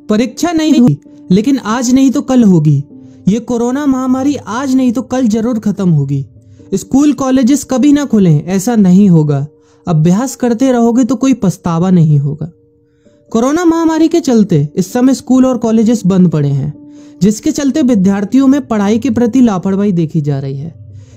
परीक्षा नहीं हुई, लेकिन आज नहीं तो कल होगी। ये कोरोना महामारी आज नहीं तो कल जरूर खत्म होगी। स्कूल कॉलेजेस कभी ना खुलें, ऐसा नहीं होगा। अभ्यास करते रहोगे तो कोई पछतावा नहीं होगा। कोरोना महामारी के चलते इस समय स्कूल और कॉलेजेस बंद पड़े हैं, जिसके चलते विद्यार्थियों में पढ़ाई के प्रति लापरवाही देखी जा रही है।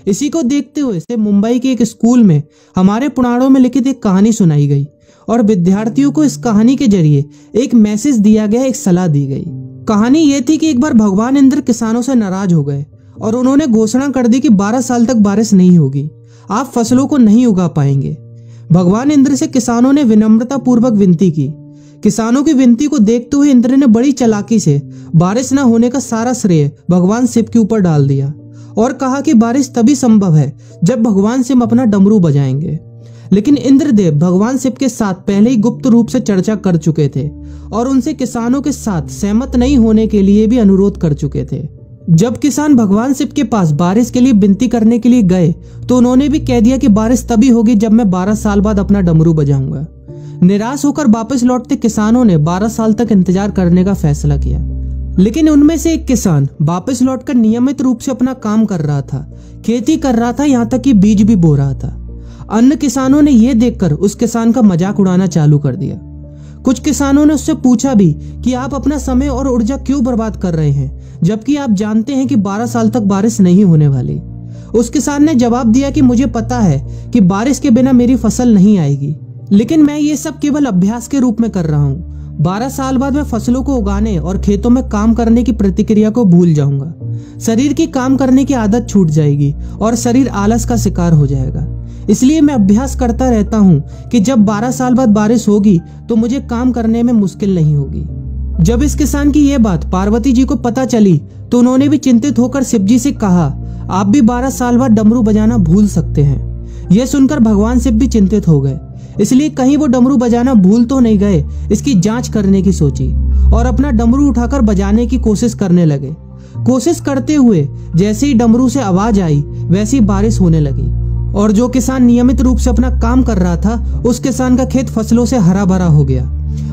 इसी को देखते हुए मुंबई के एक स्कूल में हमारे पुराणों में लिखित एक कहानी सुनाई गई और विद्यार्थियों को इस कहानी के जरिए एक मैसेज दिया गया, एक सलाह दी गई। कहानी ये थी कि एक बार भगवान इंद्र किसानों से नाराज हो गए और उन्होंने घोषणा कर दी कि 12 साल तक बारिश नहीं होगी, आप फसलों को नहीं उगा पाएंगे। भगवान इंद्र से किसानों ने विनम्रता पूर्वक विनती की। किसानों की विनती को देखते हुए इंद्र ने बड़ी चालाकी से बारिश न होने का सारा श्रेय भगवान शिव के ऊपर डाल दिया और कहा कि बारिश तभी संभव है जब भगवान शिव अपना डमरू बजाएंगे। लेकिन इंद्रदेव भगवान शिव के साथ पहले ही गुप्त रूप से चर्चा कर चुके थे और उनसे किसानों के साथ सहमत नहीं होने के लिए भी अनुरोध कर चुके थे। जब किसान भगवान शिव के पास बारिश के लिए विनती करने के लिए गए तो उन्होंने भी कह दिया कि बारिश तभी होगी जब मैं 12 साल बाद अपना डमरू बजाऊंगा। निराश होकर वापस लौटते किसानों ने 12 साल तक इंतजार करने का फैसला किया। लेकिन उनमें से एक किसान वापस लौटकर नियमित रूप से अपना काम कर रहा था, खेती कर रहा था, यहाँ तक कि बीज भी बो रहा था। अन्य किसानों ने यह देखकर उस किसान का मजाक उड़ाना चालू कर दिया। कुछ किसानों ने उससे पूछा भी कि आप अपना समय और ऊर्जा क्यों बर्बाद कर रहे हैं, जबकि आप जानते हैं कि 12 साल तक बारिश नहीं होने वाली। उस किसान ने जवाब दिया कि मुझे पता है कि बारिश के बिना मेरी फसल नहीं आएगी, लेकिन मैं ये सब केवल अभ्यास के रूप में कर रहा हूँ। 12 साल बाद मैं फसलों को उगाने और खेतों में काम करने की प्रतिक्रिया को भूल जाऊंगा। शरीर की काम करने की आदत छूट जाएगी और शरीर आलस का शिकार हो जाएगा। इसलिए मैं अभ्यास करता रहता हूँ कि जब 12 साल बाद बारिश होगी तो मुझे काम करने में मुश्किल नहीं होगी। जब इस किसान की यह बात पार्वती जी को पता चली तो उन्होंने भी चिंतित होकर शिव जी से कहा, आप भी 12 साल बाद डमरू बजाना भूल सकते हैं। यह सुनकर भगवान शिव भी चिंतित हो गए, इसलिए कहीं वो डमरू बजाना भूल तो नहीं गए, इसकी जांच करने की सोची और अपना डमरू उठाकर बजाने की कोशिश करने लगे। कोशिश करते हुए जैसे ही डमरू से आवाज आई वैसी बारिश होने लगी और जो किसान नियमित रूप से अपना काम कर रहा था उस किसान का खेत फसलों से हरा भरा हो गया।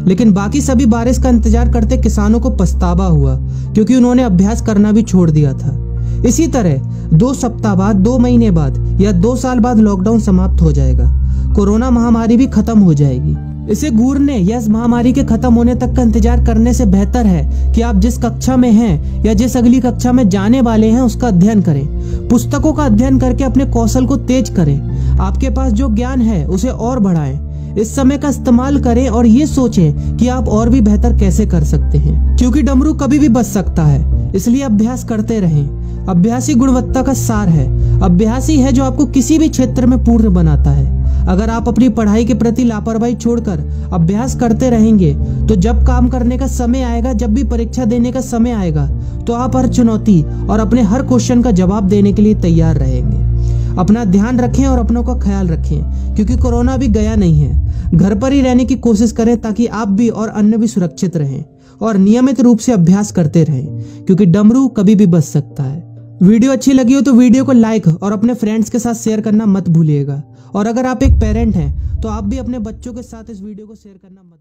लेकिन बाकी सभी बारिश का इंतजार करते किसानों को पछतावा हुआ, क्योंकि उन्होंने अभ्यास करना भी छोड़ दिया था। इसी तरह 2 सप्ताह बाद, 2 महीने बाद या 2 साल बाद लॉकडाउन समाप्त हो जाएगा। कोरोना महामारी भी खत्म हो जाएगी। इसे घूरने या इस महामारी के खत्म होने तक का इंतजार करने से बेहतर है कि आप जिस कक्षा में हैं या जिस अगली कक्षा में जाने वाले हैं उसका अध्ययन करें। पुस्तकों का अध्ययन करके अपने कौशल को तेज करें। आपके पास जो ज्ञान है उसे और बढ़ाएं। इस समय का इस्तेमाल करें और ये सोचें कि आप और भी बेहतर कैसे कर सकते हैं, क्योंकि डमरू कभी भी बच सकता है। इसलिए अभ्यास करते रहें। अभ्यास ही गुणवत्ता का सार है। अभ्यास ही है जो आपको किसी भी क्षेत्र में पूर्ण बनाता है। अगर आप अपनी पढ़ाई के प्रति लापरवाही छोड़कर अभ्यास करते रहेंगे तो जब काम करने का समय आएगा, जब भी परीक्षा देने का समय आएगा, तो आप हर चुनौती और अपने हर क्वेश्चन का जवाब देने के लिए तैयार रहेंगे। अपना ध्यान रखें और अपनों का ख्याल रखें, क्योंकि कोरोना अभी गया नहीं है। घर पर ही रहने की कोशिश करें ताकि आप भी और अन्य भी सुरक्षित रहें और नियमित रूप से अभ्यास करते रहें, क्योंकि डमरू कभी भी बच सकता है। वीडियो अच्छी लगी हो तो वीडियो को लाइक और अपने फ्रेंड्स के साथ शेयर करना मत भूलिएगा। और अगर आप एक पेरेंट हैं तो आप भी अपने बच्चों के साथ इस वीडियो को शेयर करना मत